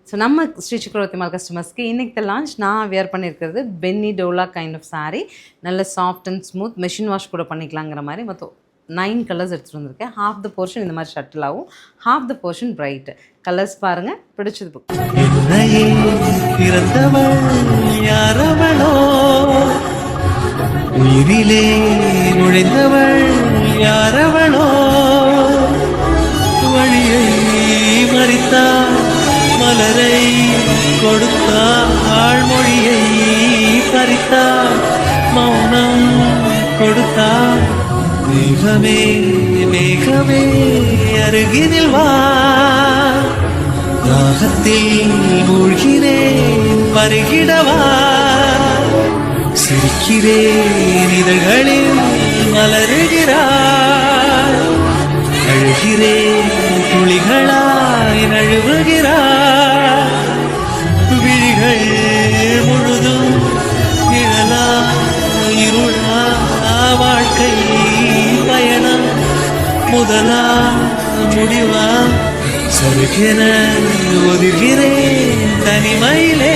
So நம்ம ஸ்ரீ சக்கரவர்த்தி கஸ்டமர்ஸ்க்கு இன்றைக்கி லான்ச் நான் வியர் பண்ணியிருக்கிறது பென்னி டோலா கைண்ட் ஆஃப் சாரீ. நல்ல soft and smooth, machine wash கூட பண்ணிக்கலாங்கிற மாதிரி மொத்தம் 9 கலர்ஸ் எடுத்துகிட்டு வந்திருக்கேன். ஹாஃப் த போர்ஷன் இந்த மாதிரி ஷட்டில் ஆகும், half the portion bright. Colours பாருங்கள், பிடிச்சது புக். உயிரிலே நுழைந்தவள் யாரவளோ, வழியை மறித்தாள், மலரை கொடுத்தாள், மொழியை பறித்தாள், மௌனம் கொடுத்தாள். மேகமே மேகமே அருகினில் வா, தாகத்தில் மூழ்கினேன் பருகிடவா. சிரிக்கிறேன் இதழ்களில் மலருகிறாய், அழுகிறேன் துளிகளாய் நழுவுகிறாய். விழிகள் முழுதும் நிழலா இருளா, வாழ்க்கை பயணம் முதலா முடிவா. சருகென ஒதுகிறேன் தனிமையிலே,